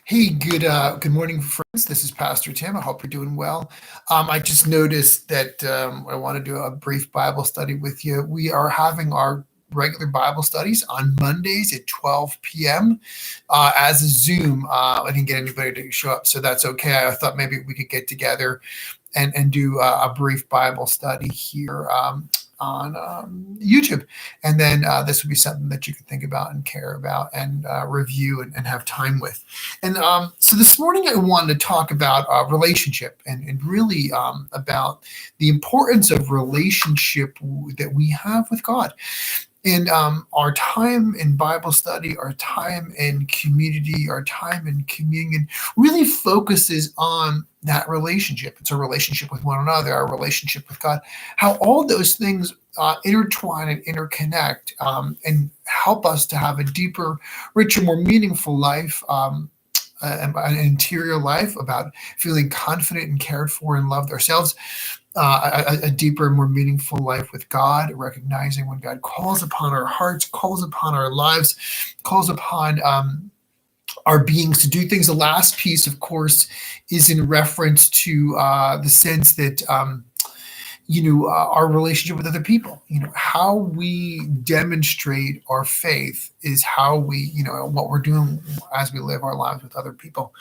Hey, good morning, friends. This is Pastor Tim. I hope you're doing well. I just noticed that I want to do a brief Bible study with you. We are having our regular Bible studies on Mondays at 12 p.m. As a Zoom. I didn't get anybody to show up, so that's okay. I thought maybe we could get together and do a brief Bible study here on YouTube. And then this would be something that you could think about and care about and review and have time with. And so this morning I wanted to talk about relationship and really about the importance of relationship that we have with God. And our time in Bible study, our time in community, our time in communion really focuses on that relationship. It's a relationship with one another, our relationship with God, how all those things intertwine and interconnect and help us to have a deeper, richer, more meaningful life. An interior life about feeling confident and cared for and loved ourselves, a deeper, more meaningful life with God, recognizing when God calls upon our hearts, calls upon our lives, calls upon our beings to do things. The last piece, of course, is in reference to the sense that our relationship with other people, how we demonstrate our faith is how we, what we're doing as we live our lives with other people.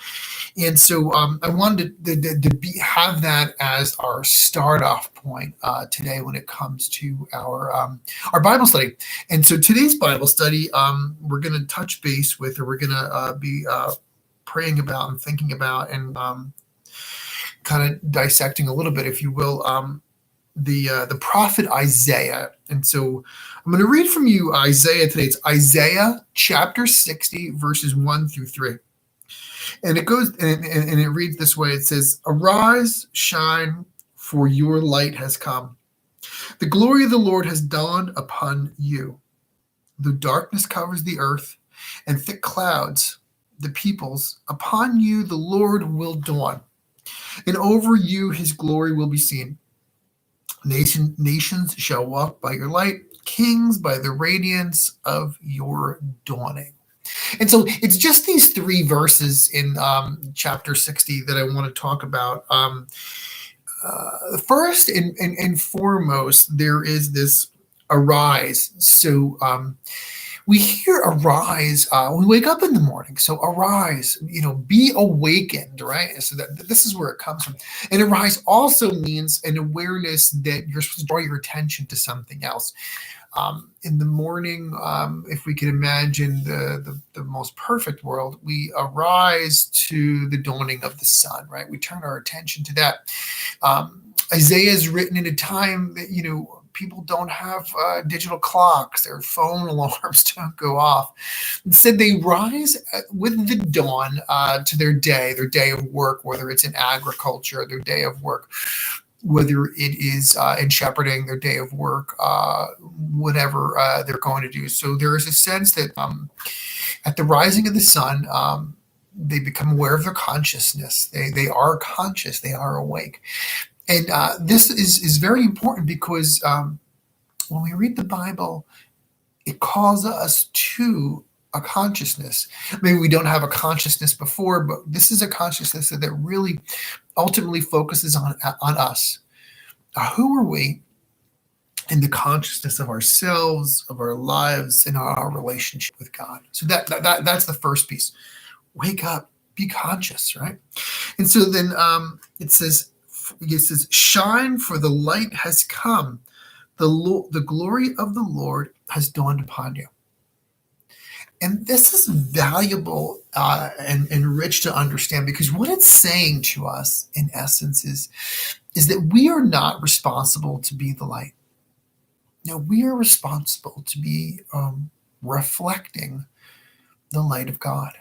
And so I wanted to have that as our start off point today when it comes to our Bible study. And so today's Bible study, we're going to touch base with, or we're going to be praying about and thinking about and kind of dissecting a little bit, if you will, the prophet Isaiah. And so I'm going to read from you Isaiah today. It's Isaiah chapter 60, verses 1 through 3. And it goes and it reads this way. It says, "Arise, shine, for your light has come. The glory of the Lord has dawned upon you. Though darkness covers the earth and thick clouds the peoples, upon you the Lord will dawn, and over you his glory will be seen. Nations shall walk by your light, kings by the radiance of your dawning." And so it's just these three verses in chapter 60 that I want to talk about. First and foremost, there is this arise. So we hear arise when we wake up in the morning. So arise, be awakened, right? So this is where it comes from. And arise also means an awareness that you're supposed to draw your attention to something else. In the morning, if we can imagine the most perfect world, we arise to the dawning of the sun, right? We turn our attention to that. Isaiah is written in a time that, people don't have digital clocks. Their phone alarms don't go off. Instead, they rise with the dawn to their day of work, whether it's in agriculture, their day of work, whether it is in shepherding, their day of work, whatever they're going to do. So there is a sense that at the rising of the sun, they become aware of their consciousness. They are conscious. They are awake. And this is very important because when we read the Bible, it calls us to a consciousness. Maybe we don't have a consciousness before, but this is a consciousness that really ultimately focuses on us. Who are we in the consciousness of ourselves, of our lives, and our relationship with God? So that's the first piece. Wake up, be conscious, right? And so then it says, shine, for the light has come. The glory of the Lord has dawned upon you. And this is valuable and rich to understand, because what it's saying to us, in essence, is that we are not responsible to be the light. No, we are responsible to be reflecting the light of God.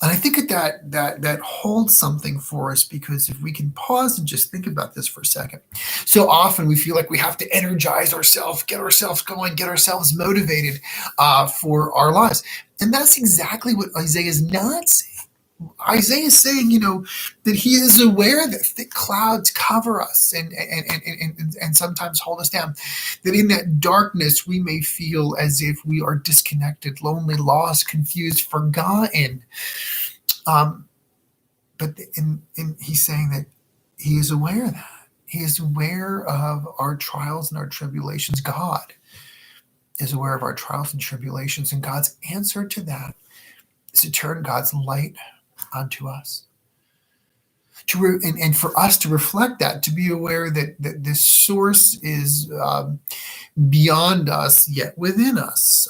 And I think that holds something for us, because if we can pause and just think about this for a second. So often we feel like we have to energize ourselves, get ourselves going, get ourselves motivated for our lives. And that's exactly what Isaiah is not saying. Isaiah is saying, that he is aware that thick clouds cover us and sometimes hold us down. That in that darkness, we may feel as if we are disconnected, lonely, lost, confused, forgotten. Um, but he's saying that he is aware of that. He is aware of our trials and our tribulations. God is aware of our trials and tribulations, and God's answer to that is to turn God's light onto us. And for us to reflect that, to be aware that this source is beyond us, yet within us.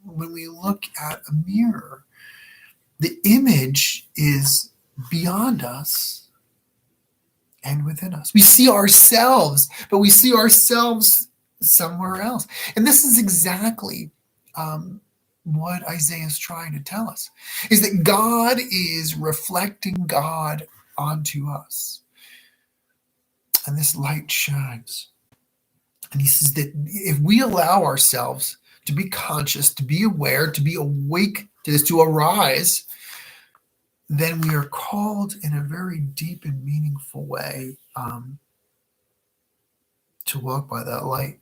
When we look at a mirror, the image is beyond us and within us. We see ourselves, but we see ourselves somewhere else. And this is exactly what Isaiah is trying to tell us, is that God is reflecting God onto us. And this light shines. And he says that if we allow ourselves to be conscious, to be aware, to be awake to this, to arise, then we are called in a very deep and meaningful way to walk by that light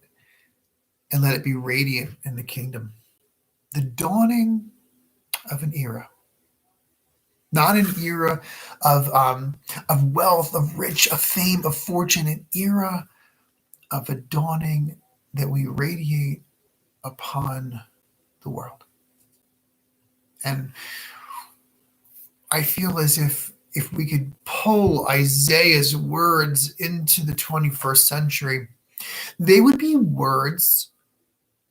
and let it be radiant in the kingdom. The dawning of an era, not an era of wealth, of rich, of fame, of fortune, an era of a dawning that we radiate upon the world. And I feel as if we could pull Isaiah's words into the 21st century, they would be words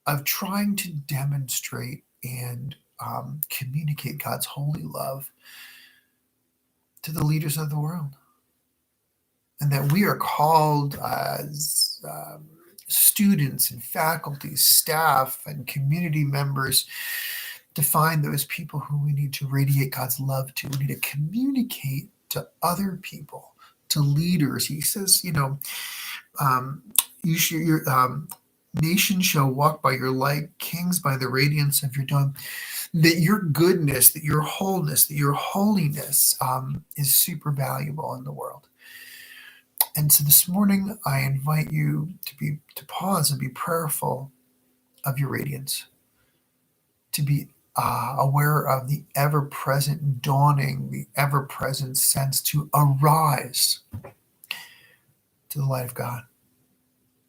of trying to demonstrate and communicate God's holy love to the leaders of the world. And that we are called as students and faculty, staff, and community members to find those people who we need to radiate God's love to. We need to communicate to other people, to leaders. He says, your nation shall walk by your light, kings by the radiance of your dawn. That your goodness, that your wholeness, that your holiness is super valuable in the world. And so this morning, I invite you to pause and be prayerful of your radiance, to be aware of the ever-present dawning, the ever-present sense to arise to the light of God.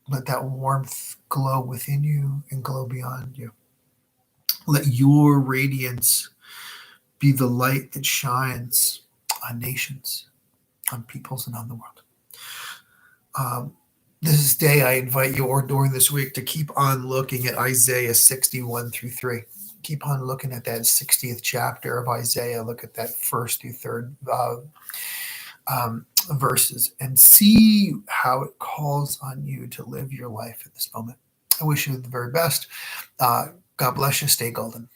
Let that warmth glow within you and glow beyond you. Let your radiance be the light that shines on nations, on peoples, and on the world. This day, I invite you, or during this week, to keep on looking at Isaiah 61 through 3. Keep on looking at that 60th chapter of Isaiah. Look at that first through third verses and see how it calls on you to live your life at this moment. I wish you the very best. God bless you. Stay golden.